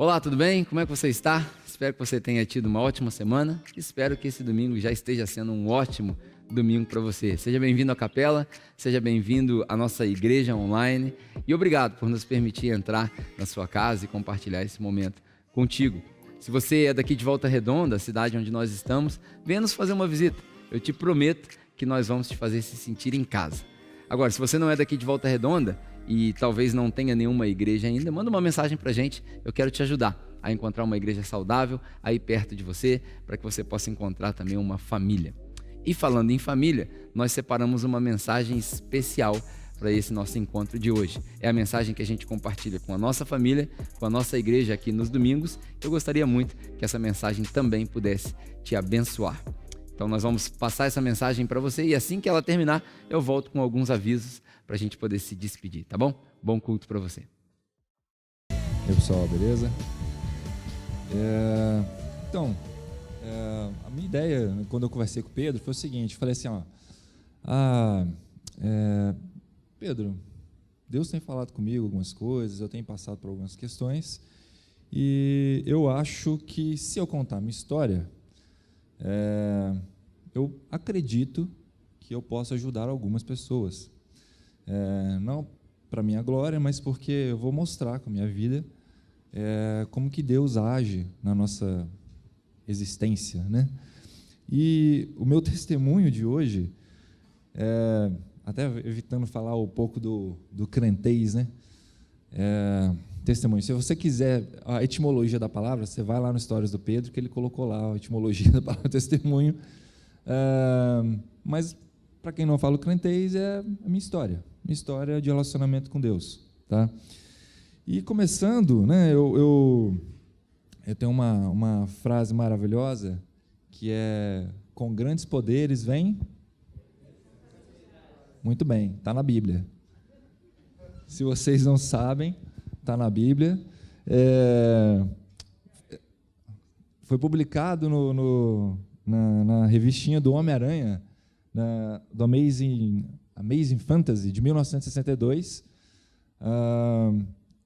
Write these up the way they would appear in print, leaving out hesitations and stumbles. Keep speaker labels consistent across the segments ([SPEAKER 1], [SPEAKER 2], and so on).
[SPEAKER 1] Olá, tudo bem? Como é que você está? Espero que você tenha tido uma ótima semana. Espero que esse domingo já esteja sendo um ótimo domingo para você. Seja bem-vindo à capela, seja bem-vindo à nossa igreja online e obrigado por nos permitir entrar na sua casa e compartilhar esse momento contigo. Se você é daqui de Volta Redonda, a cidade onde nós estamos, venha nos fazer uma visita. Eu te prometo que nós vamos te fazer se sentir em casa. Agora, se você não é daqui de Volta Redonda e talvez não tenha nenhuma igreja ainda, manda uma mensagem pra gente. Eu quero te ajudar a encontrar uma igreja saudável aí perto de você, para que você possa encontrar também uma família. E falando em família, nós separamos uma mensagem especial para esse nosso encontro de hoje. É a mensagem que a gente compartilha com a nossa família, com a nossa igreja aqui nos domingos. Eu gostaria muito que essa mensagem também pudesse te abençoar. Então nós vamos passar essa mensagem para você e assim que ela terminar, eu volto com alguns avisos para a gente poder se despedir, tá bom? Bom culto para você.
[SPEAKER 2] E aí, pessoal, beleza? A minha ideia, quando eu conversei com o Pedro, foi o seguinte, falei assim, Pedro, Deus tem falado comigo algumas coisas, eu tenho passado por algumas questões, e eu acho que se eu contar a minha história, eu acredito que eu posso ajudar algumas pessoas. Não para minha glória, mas porque eu vou mostrar com a minha vida como que Deus age na nossa existência, né? E o meu testemunho de hoje, até evitando falar um pouco do crentez, né? Testemunho. Se você quiser a etimologia da palavra, você vai lá no Histórias do Pedro, que ele colocou lá a etimologia da palavra testemunho. Mas, para quem não fala o crentez, é a minha história de relacionamento com Deus. Tá? E começando, né, eu tenho uma frase maravilhosa, que é: com grandes poderes vem... Muito bem, está na Bíblia. Se vocês não sabem, está na Bíblia. Foi publicado na revistinha do Homem-Aranha, do Amazing Fantasy, de 1962.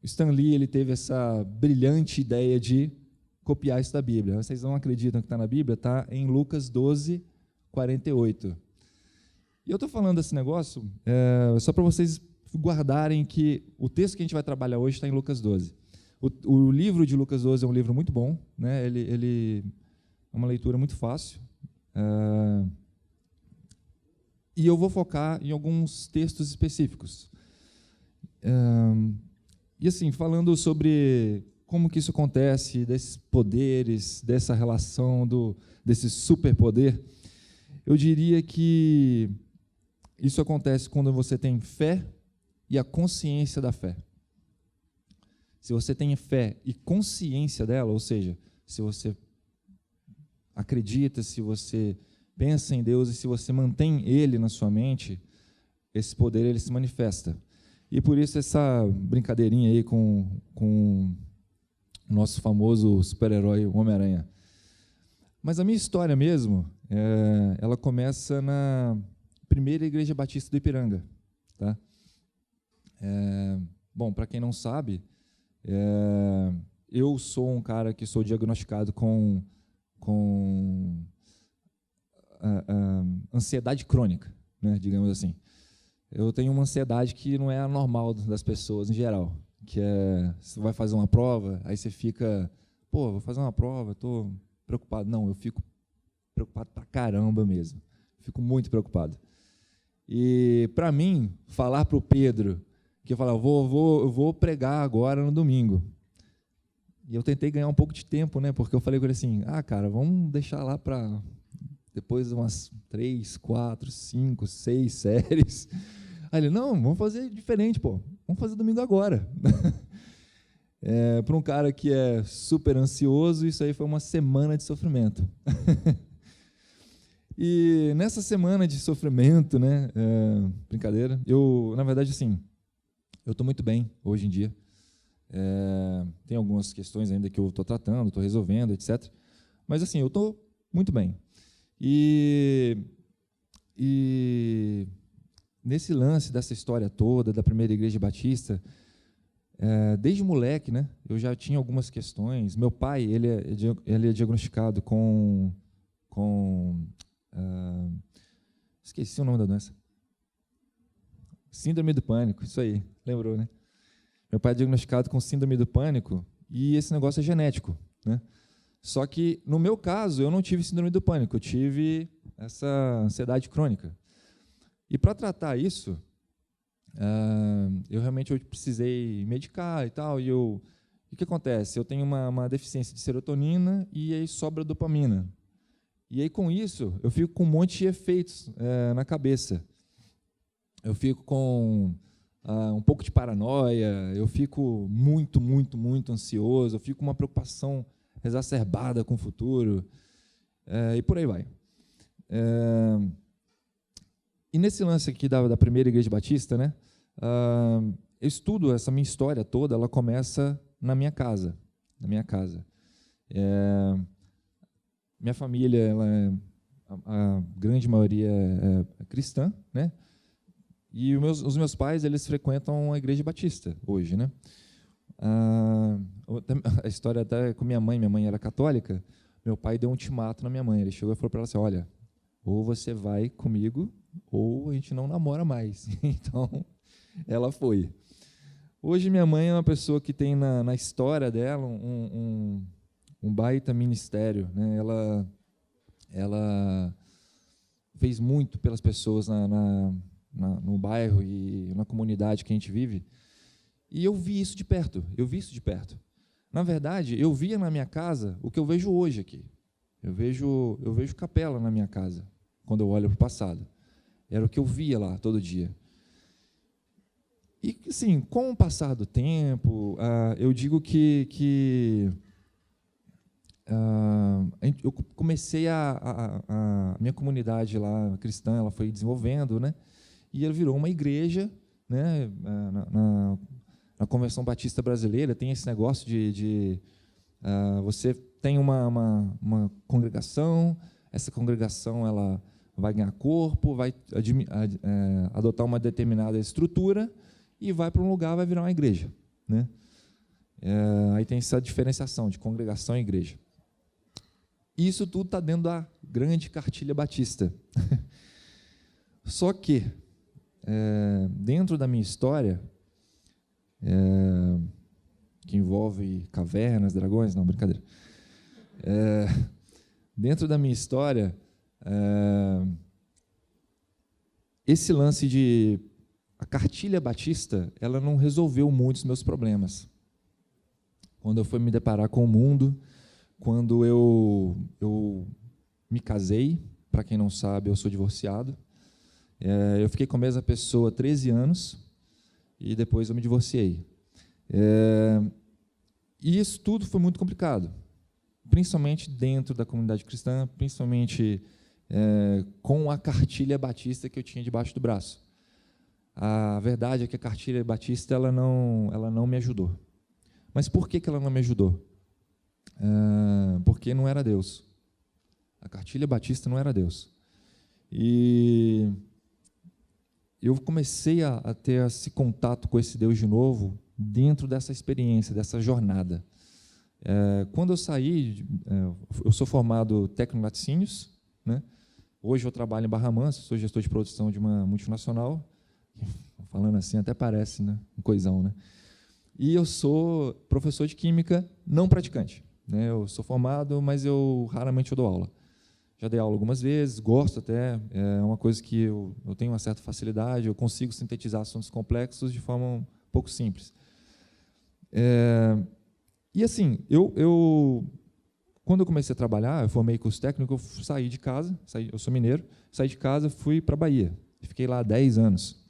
[SPEAKER 2] Stan Lee, ele teve essa brilhante ideia de copiar isso da Bíblia. Vocês não acreditam que está na Bíblia? Está em Lucas 12, 48. E eu estou falando desse negócio só para vocês guardarem que o texto que a gente vai trabalhar hoje está em Lucas 12. O livro de Lucas 12 é um livro muito bom, né? Ele é uma leitura muito fácil. E eu vou focar em alguns textos específicos. E assim, falando sobre como que isso acontece, desses poderes, dessa relação, desse superpoder, eu diria que isso acontece quando você tem fé e a consciência da fé. Se você tem fé e consciência dela, ou seja, se você acredita, se você pensa em Deus e se você mantém Ele na sua mente, esse poder ele se manifesta. E por isso essa brincadeirinha aí com o nosso famoso super-herói Homem-Aranha. Mas a minha história mesmo, ela começa na primeira Igreja Batista do Ipiranga. Tá? Bom, para quem não sabe, eu sou um cara que sou diagnosticado com ansiedade crônica, né, digamos assim. Eu tenho uma ansiedade que não é a normal das pessoas em geral, que você vai fazer uma prova, aí você fica, vou fazer uma prova, estou preocupado. Não, eu fico preocupado pra caramba mesmo, fico muito preocupado. E para mim, falar para o Pedro, que eu falava, eu vou pregar agora no domingo, e eu tentei ganhar um pouco de tempo, né, porque eu falei com ele assim, cara, vamos deixar lá para depois de umas 3, 4, 5, 6 séries. Aí ele, não, vamos fazer diferente, vamos fazer domingo agora. Para um cara que é super ansioso, isso aí foi uma semana de sofrimento. E nessa semana de sofrimento, né, brincadeira, na verdade, assim, eu estou muito bem hoje em dia. Tem algumas questões ainda que eu estou tratando, estou resolvendo, etc. Mas, assim, eu estou muito bem. E nesse lance dessa história toda, da primeira Igreja Batista, Desde moleque, né, eu já tinha algumas questões. Meu pai, ele é diagnosticado esqueci o nome da doença. Síndrome do pânico, isso aí, lembrou, né? Meu pai é diagnosticado com síndrome do pânico e esse negócio é genético, né? Só que, no meu caso, eu não tive síndrome do pânico, eu tive essa ansiedade crônica. E, para tratar isso, eu realmente precisei medicar e tal, e o que acontece? Eu tenho uma deficiência de serotonina e aí sobra dopamina. E aí, com isso, eu fico com um monte de efeitos na cabeça. Eu fico com um pouco de paranoia, eu fico muito, muito, muito ansioso, eu fico com uma preocupação exacerbada com o futuro, e por aí vai. E nesse lance aqui da primeira igreja batista, né, eu estudo essa minha história toda, ela começa na minha casa. Minha família, a grande maioria é cristã, né? E os meus pais, eles frequentam a igreja batista hoje, né? A história até com minha mãe era católica. Meu pai deu um ultimato na minha mãe. Ele chegou e falou para ela assim: olha, ou você vai comigo, ou a gente não namora mais. Então, ela foi. Hoje, minha mãe é uma pessoa que tem na história dela um baita ministério, né? Ela fez muito pelas pessoas no bairro e na comunidade que a gente vive. E eu vi isso de perto. Na verdade, eu via na minha casa o que eu vejo hoje aqui. Eu vejo capela na minha casa, quando eu olho para o passado. Era o que eu via lá todo dia. E, assim, com o passar do tempo, eu digo que eu comecei a minha comunidade lá cristã, ela foi desenvolvendo, né? E ela virou uma igreja, né? Na Convenção Batista Brasileira tem esse negócio de você tem uma congregação, essa congregação ela vai ganhar corpo, vai adotar uma determinada estrutura e vai para um lugar, vai virar uma igreja, né? Aí tem essa diferenciação de congregação e igreja. Isso tudo está dentro da grande cartilha batista. Só que, dentro da minha história, que envolve cavernas, dragões, não, brincadeira. Dentro da minha história, esse lance de a cartilha batista, ela não resolveu muitos meus problemas. Quando eu fui me deparar com o mundo, quando eu me casei, para quem não sabe, eu sou divorciado. Eu fiquei com a mesma pessoa 13 anos e depois eu me divorciei. E isso tudo foi muito complicado, principalmente dentro da comunidade cristã, principalmente com a cartilha batista que eu tinha debaixo do braço. A verdade é que a cartilha batista ela não me ajudou. Mas por que ela não me ajudou? Porque não era Deus. A cartilha batista não era Deus. E eu comecei a ter esse contato com esse Deus de novo dentro dessa experiência, dessa jornada. Quando eu saí, eu sou formado técnico em laticínios, né? Hoje eu trabalho em Barra Mansa, sou gestor de produção de uma multinacional. Falando assim até parece, né, um coisão, né? E eu sou professor de química não praticante, né? Eu sou formado, mas eu raramente dou aula. Já dei aula algumas vezes, gosto até, é uma coisa que eu tenho uma certa facilidade, eu consigo sintetizar assuntos complexos de forma um pouco simples. E assim, quando eu comecei a trabalhar, eu formei curso técnico, eu saí de casa, eu sou mineiro, saí de casa, fui para a Bahia, fiquei lá 10 anos.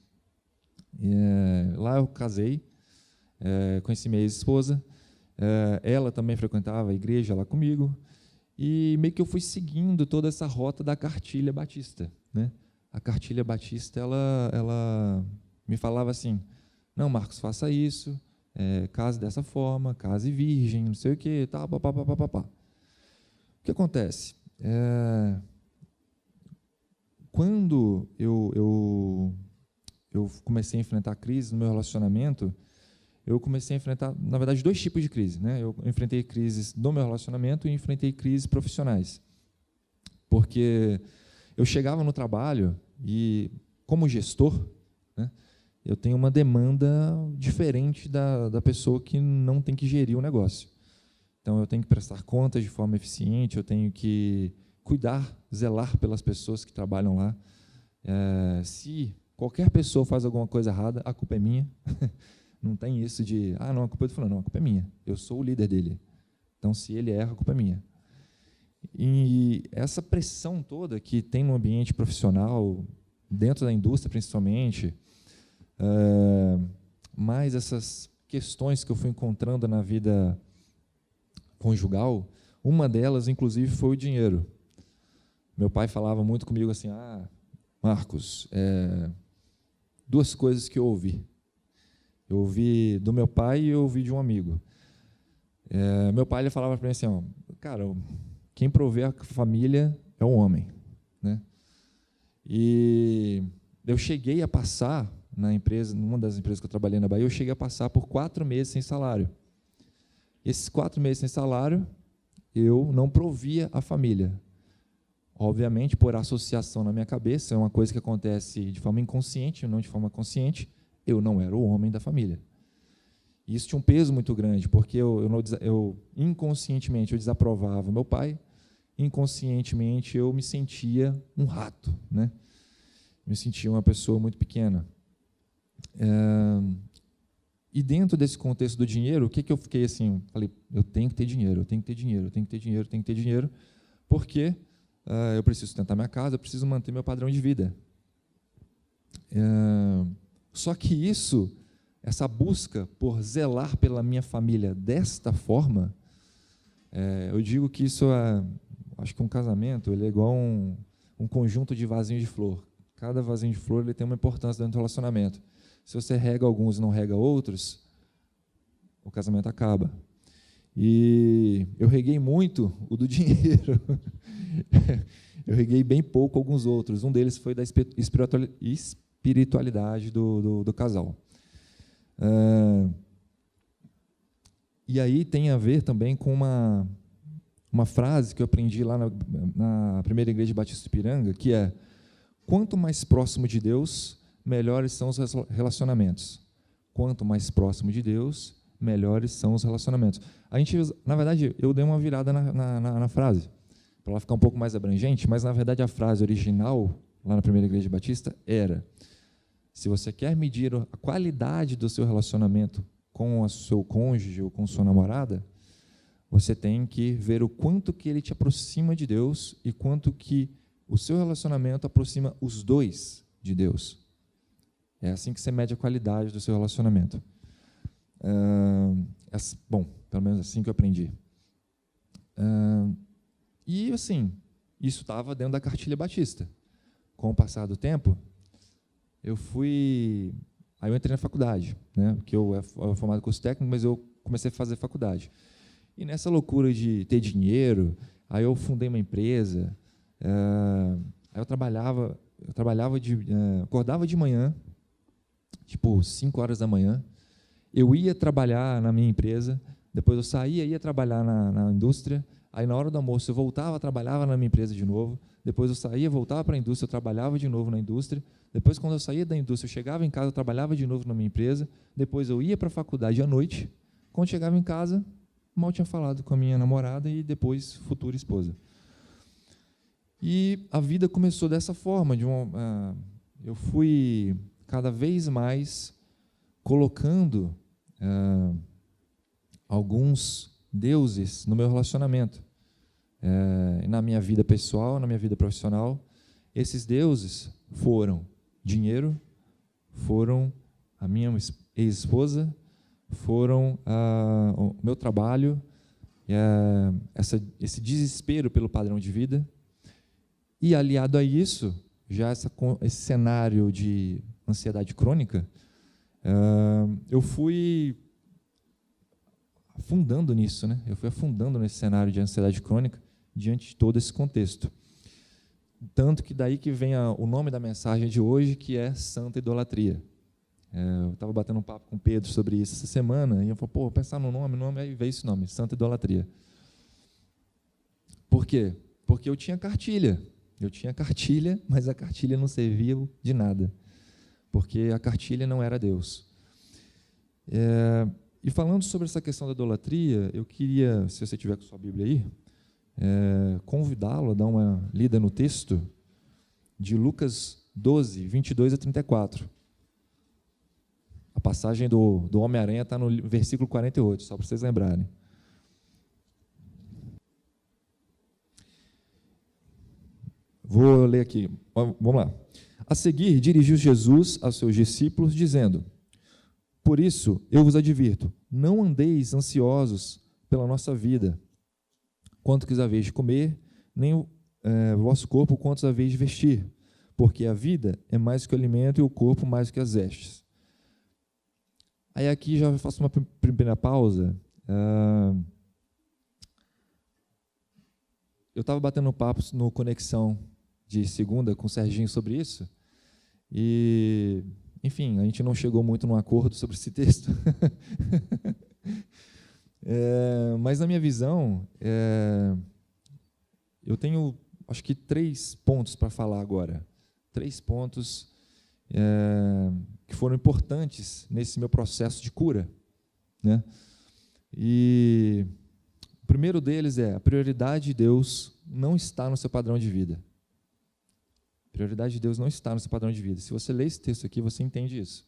[SPEAKER 2] Lá eu casei, conheci minha ex-esposa, ela também frequentava a igreja lá comigo, e meio que eu fui seguindo toda essa rota da cartilha batista, né? A cartilha batista, ela me falava assim: não, Marcos, faça isso, case dessa forma, case virgem, não sei o que, tá, papapá. O que acontece? Quando eu comecei a enfrentar a crise no meu relacionamento, eu comecei a enfrentar, na verdade, 2 tipos de crise, né? Eu enfrentei crises no meu relacionamento e enfrentei crises profissionais. Porque eu chegava no trabalho e, como gestor, né, eu tenho uma demanda diferente da pessoa que não tem que gerir o negócio. Então, eu tenho que prestar contas de forma eficiente, eu tenho que cuidar, zelar pelas pessoas que trabalham lá. Se qualquer pessoa faz alguma coisa errada, a culpa é minha. Não tem isso de, não, a culpa é do fulano. Não, a culpa é minha. Eu sou o líder dele. Então, se ele erra, a culpa é minha. E essa pressão toda que tem no ambiente profissional, dentro da indústria principalmente, mais essas questões que eu fui encontrando na vida conjugal, uma delas, inclusive, foi o dinheiro. Meu pai falava muito comigo assim, Marcos, 2 coisas que eu ouvi. Eu ouvi do meu pai e eu ouvi de um amigo. Meu pai ele falava para mim assim, cara, quem provê a família é o homem, né? E eu cheguei a passar na empresa, numa das empresas que eu trabalhei na Bahia, eu cheguei a passar por 4 meses sem salário. Esses 4 meses sem salário, eu não provia a família. Obviamente, por associação na minha cabeça, é uma coisa que acontece de forma inconsciente, não de forma consciente, eu não era o homem da família. E isso tinha um peso muito grande, porque eu inconscientemente eu desaprovava meu pai, inconscientemente eu me sentia um rato, né? Me sentia uma pessoa muito pequena. E dentro desse contexto do dinheiro, o que eu fiquei assim? Falei, eu tenho que ter dinheiro, eu tenho que ter dinheiro, eu tenho que ter dinheiro, eu tenho que ter dinheiro, porque eu preciso sustentar minha casa, eu preciso manter meu padrão de vida. Só que essa busca por zelar pela minha família desta forma, eu digo que isso acho que um casamento ele é igual um conjunto de vasinhos de flor. Cada vasinho de flor ele tem uma importância dentro do relacionamento. Se você rega alguns e não rega outros, o casamento acaba. E eu reguei muito o do dinheiro. Eu reguei bem pouco alguns outros. Um deles foi da espiritualidade do casal. E aí tem a ver também com uma frase que eu aprendi lá na primeira igreja Batista Ipiranga, que é: quanto mais próximo de Deus, melhores são os relacionamentos. Quanto mais próximo de Deus, melhores são os relacionamentos. Na verdade, eu dei uma virada na frase, para ela ficar um pouco mais abrangente, mas, na verdade, a frase original, lá na primeira igreja batista, era: se você quer medir a qualidade do seu relacionamento com o seu cônjuge ou com sua namorada, você tem que ver o quanto que ele te aproxima de Deus e quanto que o seu relacionamento aproxima os dois de Deus. É assim que você mede a qualidade do seu relacionamento. Bom, pelo menos assim que eu aprendi. E, assim, isso estava dentro da cartilha batista. Com o passar do tempo, aí eu entrei na faculdade, né? Porque eu era formado em curso técnico, mas eu comecei a fazer faculdade. E nessa loucura de ter dinheiro, aí eu fundei uma empresa, aí eu acordava de manhã, tipo 5 horas da manhã, eu ia trabalhar na minha empresa, depois eu saía, ia trabalhar na indústria, aí na hora do almoço eu voltava, trabalhava na minha empresa de novo, depois eu saía, voltava para a indústria, eu trabalhava de novo na indústria, depois quando eu saía da indústria, eu chegava em casa, eu trabalhava de novo na minha empresa, depois eu ia para a faculdade à noite, quando chegava em casa, mal tinha falado com a minha namorada e depois futura esposa. E a vida começou dessa forma, eu fui cada vez mais colocando alguns deuses no meu relacionamento, na minha vida pessoal, na minha vida profissional. Esses deuses foram dinheiro, foram a minha ex-esposa, foram o meu trabalho, esse desespero pelo padrão de vida, e aliado a isso, já esse cenário de ansiedade crônica, eu fui afundando nisso, né? Eu fui afundando nesse cenário de ansiedade crônica diante de todo esse contexto. Tanto que daí que vem o nome da mensagem de hoje, que é Santa Idolatria. Eu estava batendo um papo com o Pedro sobre isso essa semana, e eu falei, pô, pensar no nome, aí veio esse nome, Santa Idolatria. Por quê? Porque eu tinha cartilha, mas a cartilha não servia de nada, porque a cartilha não era Deus. E falando sobre essa questão da idolatria, eu queria, se você tiver com sua Bíblia aí, convidá-lo a dar uma lida no texto de Lucas 12, 22 a 34. A passagem do Homem-Aranha está no versículo 48, só para vocês lembrarem. Vou ler aqui, vamos lá. A seguir, dirigiu Jesus aos seus discípulos, dizendo: por isso, eu vos advirto, não andeis ansiosos pela nossa vida, quanto que haveis de comer, nem o vosso corpo quanto haveis de vestir, porque a vida é mais que o alimento e o corpo mais que as vestes. Aí aqui já faço uma primeira pausa. Eu estava batendo papo no Conexão de segunda com o Serginho sobre isso, e, enfim, a gente não chegou muito num acordo sobre esse texto. Mas, na minha visão, eu tenho, acho que 3 pontos para falar agora. 3 pontos que foram importantes nesse meu processo de cura, né? E o primeiro deles é: a prioridade de Deus não está no seu padrão de vida. A prioridade de Deus não está no seu padrão de vida. Se você ler esse texto aqui, você entende isso.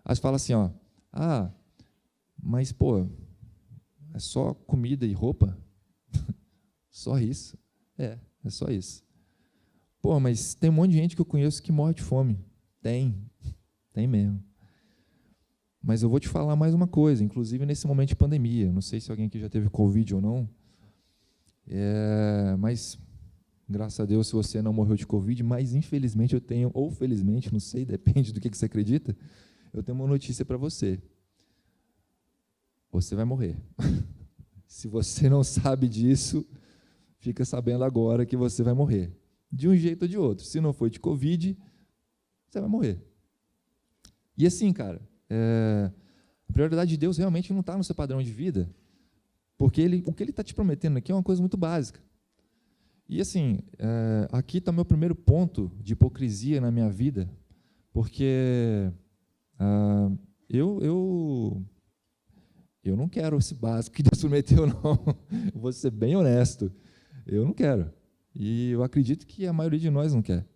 [SPEAKER 2] Aí você fala assim, mas, pô, é só comida e roupa? Só isso? É só isso. Pô, mas tem um monte de gente que eu conheço que morre de fome. Tem mesmo. Mas eu vou te falar mais uma coisa, inclusive nesse momento de pandemia. Não sei se alguém aqui já teve Covid ou não, mas, graças a Deus, se você não morreu de Covid, mas infelizmente eu tenho, ou felizmente, não sei, depende do que você acredita, eu tenho uma notícia para você. Você vai morrer. Se você não sabe disso, fica sabendo agora que você vai morrer. De um jeito ou de outro. Se não for de Covid, você vai morrer. E assim, cara, a prioridade de Deus realmente não está no seu padrão de vida, porque o que Ele está te prometendo aqui é uma coisa muito básica. E assim, aqui está o meu primeiro ponto de hipocrisia na minha vida, porque eu não quero esse básico que Deus prometeu, não. Vou ser bem honesto. Eu não quero. E eu acredito que a maioria de nós não quer.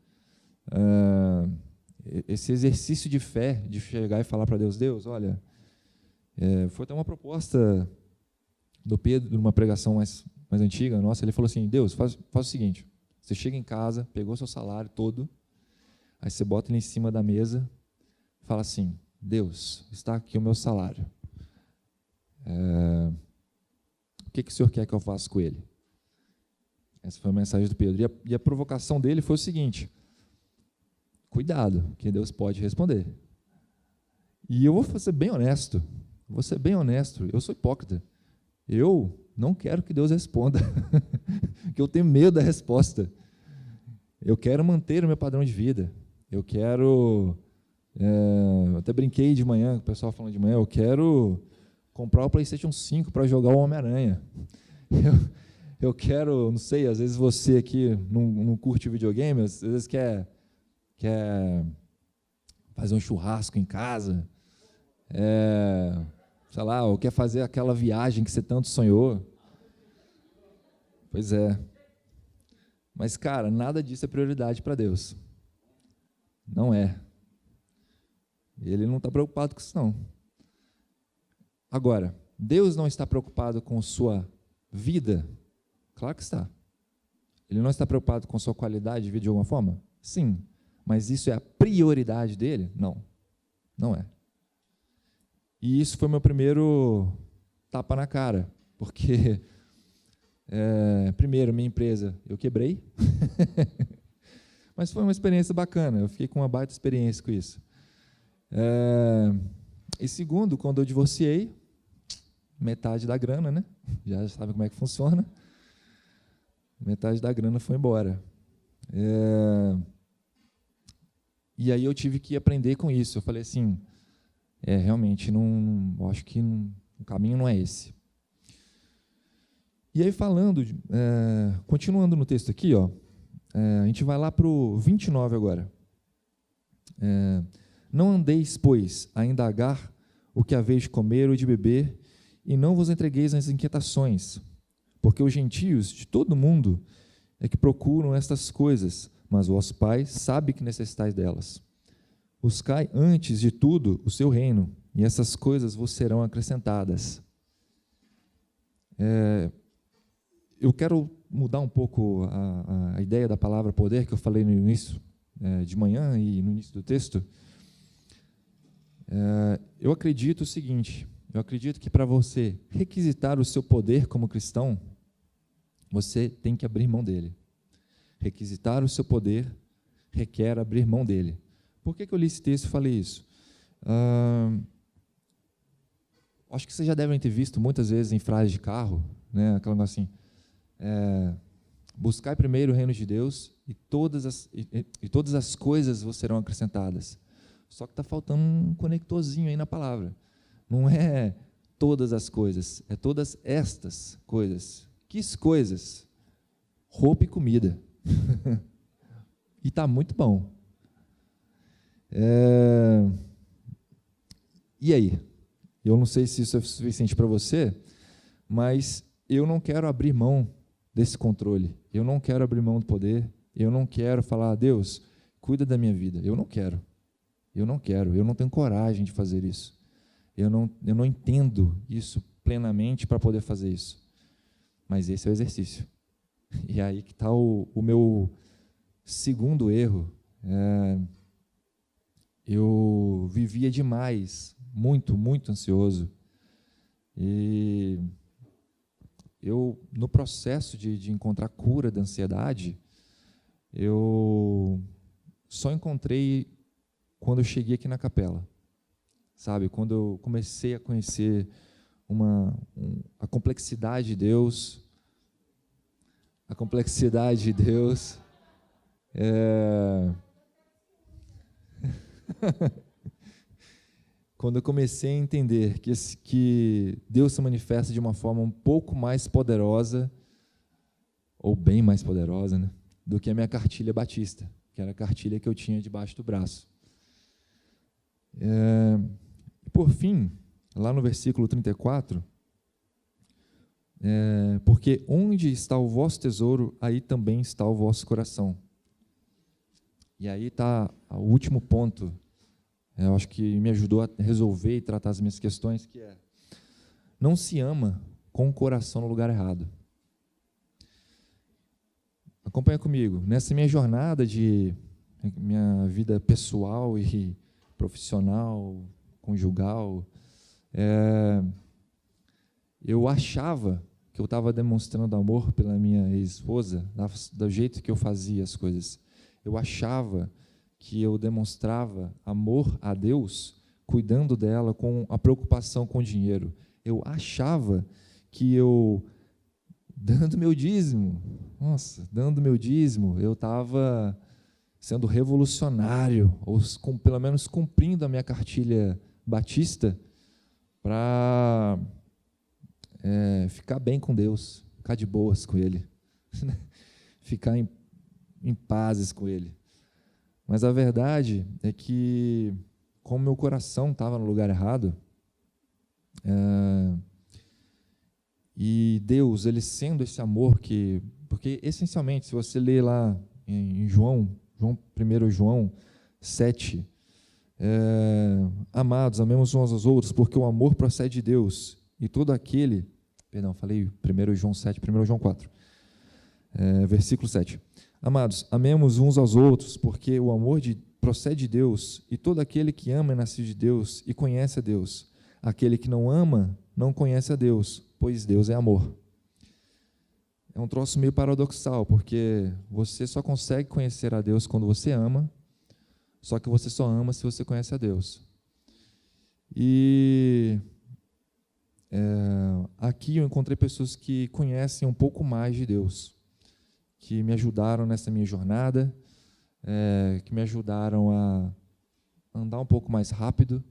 [SPEAKER 2] Esse exercício de fé, de chegar e falar para Deus, olha, foi até uma proposta do Pedro, numa pregação mais antiga nossa, ele falou assim, Deus, faz o seguinte, você chega em casa, pegou seu salário todo, aí você bota ele em cima da mesa, fala assim, Deus, está aqui o meu salário. O que o Senhor quer que eu faça com ele? Essa foi a mensagem do Pedro. E a provocação dele foi o seguinte, cuidado, que Deus pode responder. E eu vou ser bem honesto, eu sou hipócrita. Eu não quero que Deus responda, que eu tenho medo da resposta. Eu quero manter o meu padrão de vida. Eu quero, eu até brinquei de manhã, o pessoal falando de manhã, eu quero comprar o PlayStation 5 para jogar o Homem-Aranha. Eu quero, não sei, às vezes você aqui não curte videogame, às vezes quer fazer um churrasco em casa, sei lá, ou quer fazer aquela viagem que você tanto sonhou. Pois é. Mas, cara, nada disso é prioridade para Deus. Não é. Ele não está preocupado com isso, não. Agora, Deus não está preocupado com sua vida? Claro que está. Ele não está preocupado com sua qualidade de vida de alguma forma? Sim. Mas isso é a prioridade dele? Não. Não é. E isso foi meu primeiro tapa na cara, porque, primeiro, minha empresa, eu quebrei, mas foi uma experiência bacana, eu fiquei com uma baita experiência com isso. E segundo, quando eu divorciei, metade da grana, né? Já sabe como é que funciona, metade da grana foi embora. E aí eu tive que aprender com isso, eu falei assim, realmente, eu acho que o caminho não é esse. E aí, continuando no texto aqui, a gente vai lá para o 29 agora. Não andeis, pois, a indagar o que haveis de comer ou de beber, e não vos entregueis às inquietações, porque os gentios de todo mundo é que procuram estas coisas, mas o vosso Pai sabe que necessitais delas. Buscai antes de tudo o seu reino, e essas coisas vos serão acrescentadas. Eu quero mudar um pouco a ideia da palavra poder, que eu falei no início de manhã e no início do texto. Eu acredito o seguinte, eu acredito que para você requisitar o seu poder como cristão, você tem que abrir mão dele. Requisitar o seu poder requer abrir mão dele. Por que eu li esse texto e falei isso? Acho que vocês já devem ter visto muitas vezes em frases de carro, né, aquela coisa assim, buscai primeiro o reino de Deus e todas as coisas vos serão acrescentadas. Só que está faltando um conectorzinho aí na palavra. Não é todas as coisas, é todas estas coisas. Que coisas? Roupa e comida. E está muito bom. E aí? Eu não sei se isso é suficiente para você, mas eu não quero abrir mão desse controle. Eu não quero abrir mão do poder. Eu não quero falar, Deus, cuida da minha vida. Eu não quero. Eu não tenho coragem de fazer isso. Eu não entendo isso plenamente para poder fazer isso. Mas esse é o exercício. E aí que está o meu segundo erro. Eu vivia demais, muito, muito ansioso. E eu, no processo de encontrar cura da ansiedade, eu só encontrei quando eu cheguei aqui na capela, sabe? Quando eu comecei a conhecer a complexidade de Deus, quando eu comecei a entender que Deus se manifesta de uma forma um pouco mais poderosa, ou bem mais poderosa, né, do que a minha cartilha batista, que era a cartilha que eu tinha debaixo do braço. Por fim, lá no versículo 34, porque onde está o vosso tesouro, aí também está o vosso coração. E aí está o último ponto, eu acho que me ajudou a resolver e tratar as minhas questões, que é: não se ama com o coração no lugar errado. Acompanha comigo. Nessa minha jornada de minha vida pessoal e profissional, conjugal, eu achava que eu estava demonstrando amor pela minha ex-esposa, do jeito que eu fazia as coisas. Eu achava que eu demonstrava amor a Deus cuidando dela com a preocupação com o dinheiro. Eu achava que eu, dando meu dízimo, eu estava sendo revolucionário, ou pelo menos cumprindo a minha cartilha batista para ficar bem com Deus, ficar de boas com Ele, ficar em pazes com Ele. Mas a verdade é que, como meu coração estava no lugar errado, e Deus, Ele sendo esse amor porque essencialmente, se você ler lá em João 7, amados, amemos uns aos outros, porque o amor procede de Deus, e todo aquele, falei 1 João 7, 1 João 4, versículo 7, amados, amemos uns aos outros, porque o amor procede de Deus, e todo aquele que ama é nascido de Deus e conhece a Deus. Aquele que não ama não conhece a Deus, pois Deus é amor. É um troço meio paradoxal, porque você só consegue conhecer a Deus quando você ama, só que você só ama se você conhece a Deus. E aqui eu encontrei pessoas que conhecem um pouco mais de Deus, que me ajudaram nessa minha jornada, que me ajudaram a andar um pouco mais rápido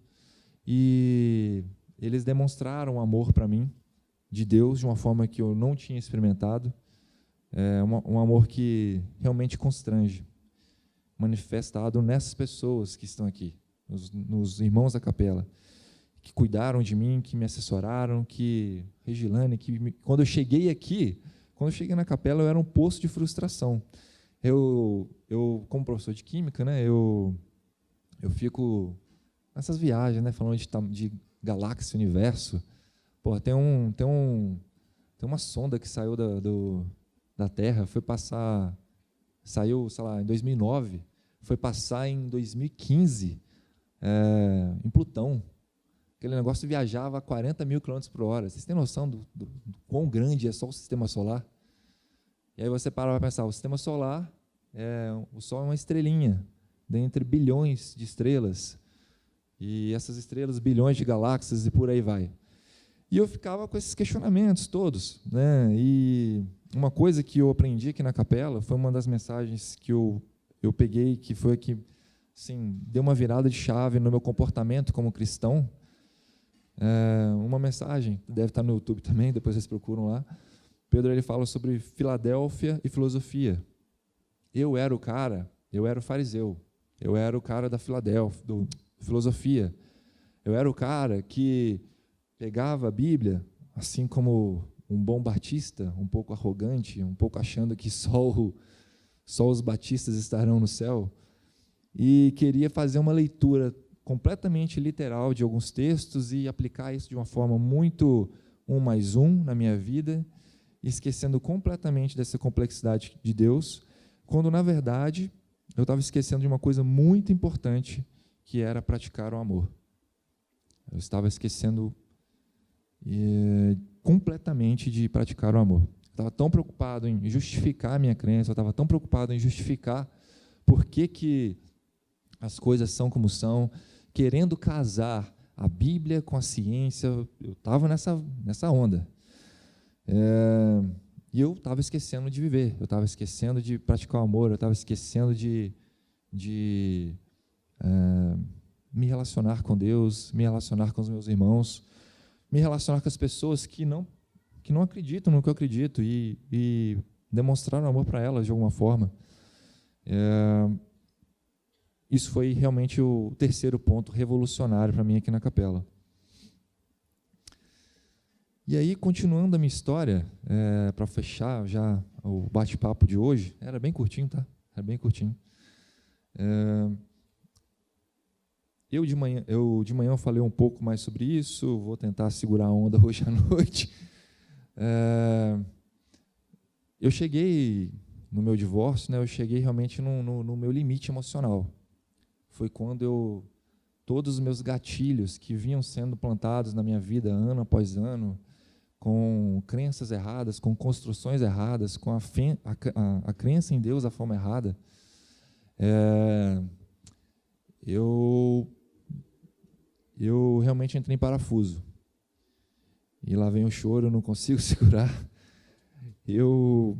[SPEAKER 2] e eles demonstraram amor para mim, de Deus, de uma forma que eu não tinha experimentado, um amor que realmente constrange, manifestado nessas pessoas que estão aqui, nos irmãos da capela, que cuidaram de mim, que me assessoraram, Regilane, quando eu cheguei aqui, quando eu cheguei na capela, eu era um poço de frustração. Eu como professor de química, né, eu fico nessas viagens, né, falando de galáxia, universo. Pô, tem uma sonda que saiu da Terra, saiu, sei lá, em 2009, foi passar em 2015 em Plutão. Aquele negócio viajava a 40 mil km por hora. Vocês têm noção do quão grande é só o sistema solar? E aí você para pensar, o sistema solar, o Sol é uma estrelinha, dentre bilhões de estrelas. E essas estrelas, bilhões de galáxias e por aí vai. E eu ficava com esses questionamentos todos, né? E uma coisa que eu aprendi aqui na capela foi uma das mensagens que eu peguei, que foi que, assim, deu uma virada de chave no meu comportamento como cristão. Uma mensagem, deve estar no YouTube também, depois vocês procuram lá. Pedro, ele fala sobre Filadélfia e filosofia. Eu era o fariseu, eu era o cara da Filadélfia, filosofia. Eu era o cara que pegava a Bíblia, assim como um bom batista, um pouco arrogante, um pouco achando que só os batistas estarão no céu, e queria fazer uma leitura completamente literal de alguns textos e aplicar isso de uma forma muito 1+1 na minha vida, esquecendo completamente dessa complexidade de Deus, quando, na verdade, eu estava esquecendo de uma coisa muito importante, que era praticar o amor. Eu estava esquecendo completamente de praticar o amor. Eu estava tão preocupado em justificar a minha crença, eu estava tão preocupado em justificar por que as coisas são como são, querendo casar a Bíblia com a ciência. Eu estava nessa onda. E eu estava esquecendo de viver, eu estava esquecendo de praticar o amor, eu estava esquecendo de me relacionar com Deus, me relacionar com os meus irmãos, me relacionar com as pessoas que não acreditam no que eu acredito e demonstrar amor para elas de alguma forma. Isso foi realmente o terceiro ponto revolucionário para mim aqui na capela. E aí, continuando a minha história, para fechar já o bate-papo de hoje, era bem curtinho, tá? Era bem curtinho. Eu de manhã eu falei um pouco mais sobre isso, vou tentar segurar a onda hoje à noite. Eu cheguei no meu divórcio, né, eu cheguei realmente no meu limite emocional. Foi quando todos os meus gatilhos que vinham sendo plantados na minha vida ano após ano, com crenças erradas, com construções erradas, com a crença em Deus da forma errada, eu realmente entrei em parafuso. E lá vem o choro, eu não consigo segurar. Eu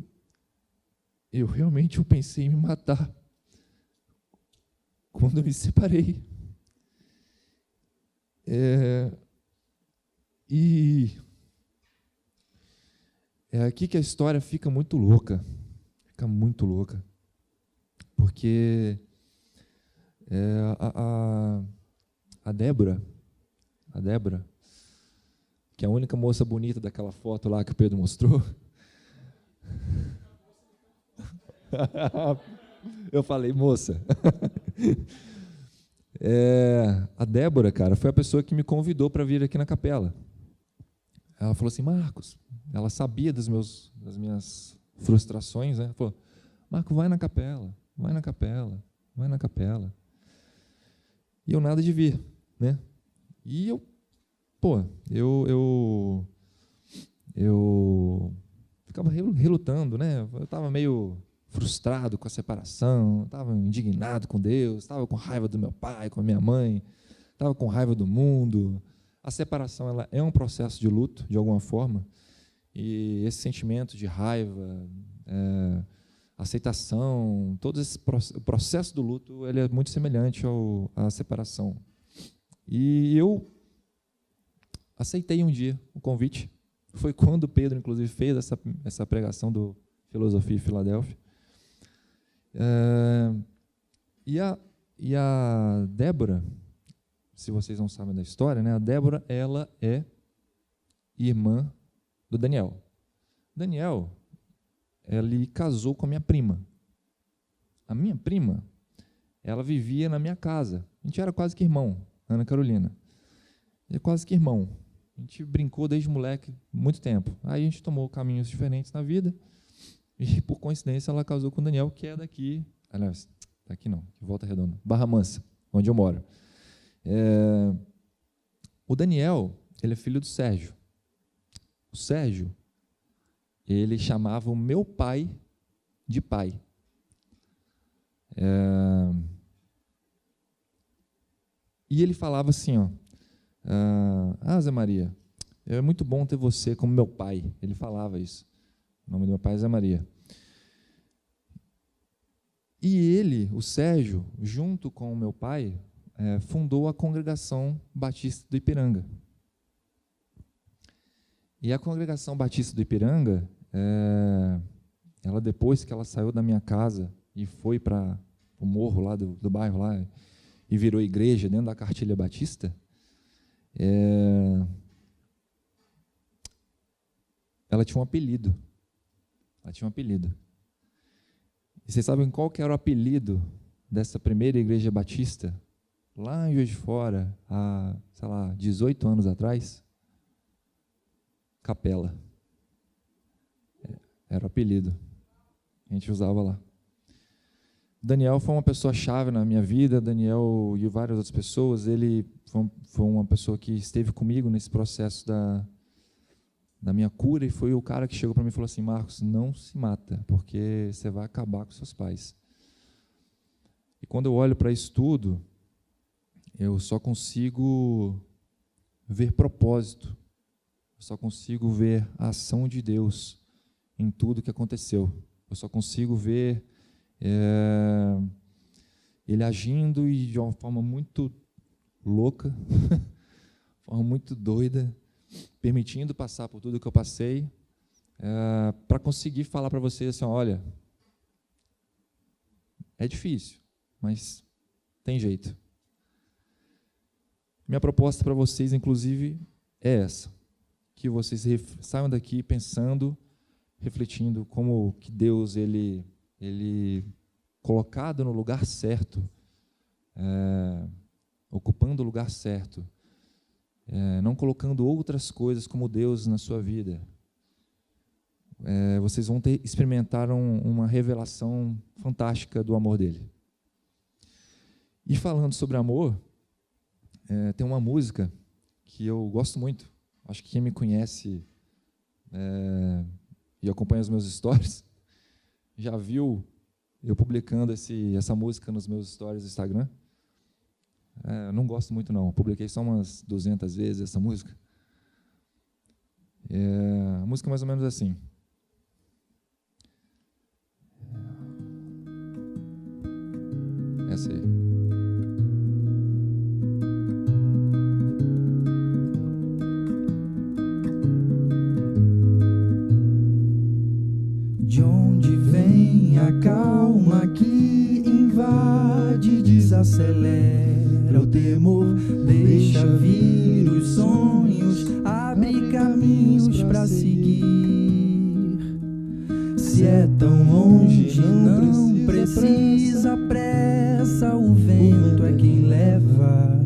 [SPEAKER 2] realmente pensei em me matar quando eu me separei. E é aqui que a história fica muito louca. Fica muito louca. Porque a Débora, que é a única moça bonita daquela foto lá que o Pedro mostrou. Eu falei, moça. A Débora, cara, foi a pessoa que me convidou para vir aqui na capela. Ela falou assim, Marcos, ela sabia das minhas frustrações, né? Ela falou, Marco, vai na capela. E eu nada de vir, né? E eu ficava relutando, né? Eu estava meio frustrado com a separação, estava indignado com Deus, estava com raiva do meu pai, com a minha mãe, estava com raiva do mundo. A separação, ela é um processo de luto, de alguma forma, e esse sentimento de raiva, aceitação, todo o processo do luto, ele é muito semelhante à separação. E eu aceitei um dia o convite. Foi quando Pedro, inclusive, fez essa pregação do Filosofia em Filadélfia. E a Débora, se vocês não sabem da história, né? A Débora, ela é irmã do Daniel. Daniel, ele casou com a minha prima. A minha prima, ela vivia na minha casa. A gente era quase que irmão, Ana Carolina. É quase que irmão. A gente brincou desde moleque muito tempo. Aí a gente tomou caminhos diferentes na vida e, por coincidência, ela casou com o Daniel, que é daqui, aliás, daqui não, de Volta Redonda, Barra Mansa, onde eu moro. O Daniel, ele é filho do Sérgio. O Sérgio, ele chamava o meu pai de pai. E ele falava assim, Zé Maria, é muito bom ter você como meu pai. Ele falava isso. O nome do meu pai é Zé Maria. E ele, o Sérgio, junto com o meu pai, fundou a Congregação Batista do Ipiranga. E a Congregação Batista do Ipiranga, ela, depois que ela saiu da minha casa e foi para o morro lá do bairro lá e virou igreja dentro da Cartilha Batista, ela tinha um apelido. E vocês sabem qual que era o apelido dessa primeira igreja batista? Lá em Juiz de Fora, há, 18 anos atrás? Capela. Era o apelido. A gente usava lá. Daniel foi uma pessoa-chave na minha vida. Daniel e várias outras pessoas. Ele foi uma pessoa que esteve comigo nesse processo da minha cura, e foi o cara que chegou para mim e falou assim: Marcos, não se mata, porque você vai acabar com seus pais. E quando eu olho para isso tudo, eu só consigo ver propósito, eu só consigo ver a ação de Deus em tudo que aconteceu. Eu só consigo ver Ele agindo e de uma forma muito louca, forma muito doida, permitindo passar por tudo que eu passei, para conseguir falar para vocês assim: olha, é difícil, mas tem jeito. Minha proposta para vocês, inclusive, é essa: que vocês saiam daqui pensando, refletindo como que Deus, ele colocado no lugar certo, ocupando o lugar certo, não colocando outras coisas como Deus na sua vida, vocês vão experimentar uma revelação fantástica do amor dele. E falando sobre amor, tem uma música que eu gosto muito. Acho que quem me conhece e acompanha os meus stories já viu eu publicando essa música nos meus stories do Instagram. Não gosto muito, não. Publiquei só umas 200 vezes essa música. A música é mais ou menos assim. Essa aí.
[SPEAKER 3] De onde vem a calma que invade, desacelera o temor, deixa vir os sonhos, abre caminhos para seguir. Se é tão longe, não precisa pressa, o vento é quem leva,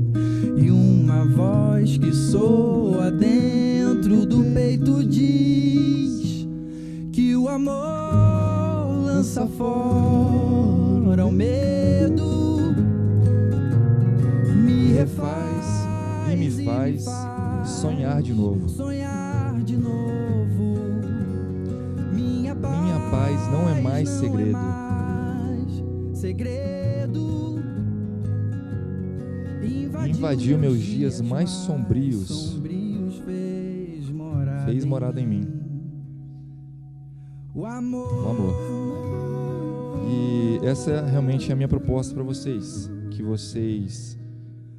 [SPEAKER 3] e uma voz que soa dentro do peito diz que o amor lança fora o medo, me refaz
[SPEAKER 2] e me faz sonhar de novo.
[SPEAKER 3] Minha
[SPEAKER 2] paz não é mais segredo. Invadiu meus dias mais sombrios, fez morada em mim. O amor. E essa realmente é a minha proposta para vocês, que vocês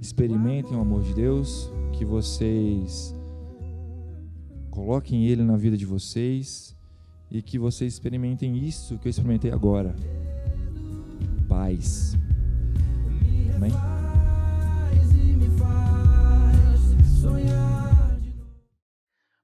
[SPEAKER 2] experimentem o amor de Deus, que vocês coloquem Ele na vida de vocês e que vocês experimentem isso que eu experimentei agora. Paz. Amém?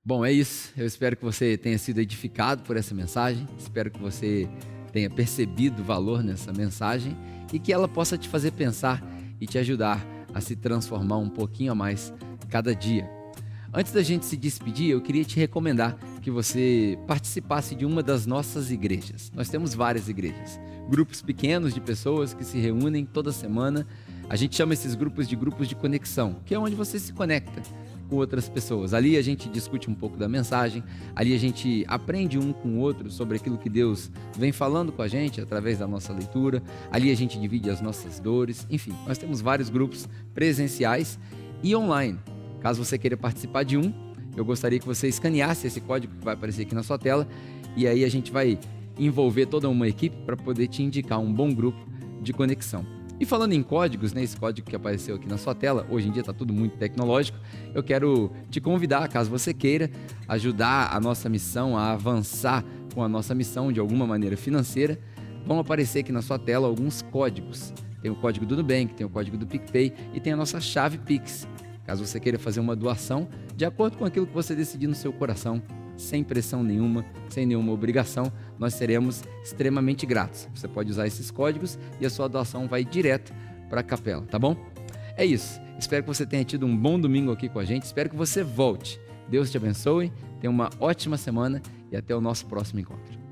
[SPEAKER 1] Bom, é isso. Eu espero que você tenha sido edificado por essa mensagem. Espero que você tenha percebido o valor nessa mensagem e que ela possa te fazer pensar e te ajudar a se transformar um pouquinho a mais cada dia. Antes da gente se despedir, eu queria te recomendar que você participasse de uma das nossas igrejas. Nós temos várias igrejas, grupos pequenos de pessoas que se reúnem toda semana. A gente chama esses grupos de conexão, que é onde você se conecta com outras pessoas. Ali a gente discute um pouco da mensagem, ali a gente aprende um com o outro sobre aquilo que Deus vem falando com a gente através da nossa leitura, ali a gente divide as nossas dores, enfim, nós temos vários grupos presenciais e online. Caso você queira participar de um, eu gostaria que você escaneasse esse código que vai aparecer aqui na sua tela e aí a gente vai envolver toda uma equipe para poder te indicar um bom grupo de conexão. E falando em códigos, né, esse código que apareceu aqui na sua tela, hoje em dia está tudo muito tecnológico, eu quero te convidar, caso você queira, ajudar a nossa missão, a avançar com a nossa missão de alguma maneira financeira, vão aparecer aqui na sua tela alguns códigos. Tem o código do Nubank, tem o código do PicPay e tem a nossa chave Pix. Caso você queira fazer uma doação, de acordo com aquilo que você decidir no seu coração, sem pressão nenhuma, sem nenhuma obrigação, nós seremos extremamente gratos. Você pode usar esses códigos e a sua doação vai direto para a capela, tá bom? É isso. Espero que você tenha tido um bom domingo aqui com a gente. Espero que você volte. Deus te abençoe, tenha uma ótima semana e até o nosso próximo encontro.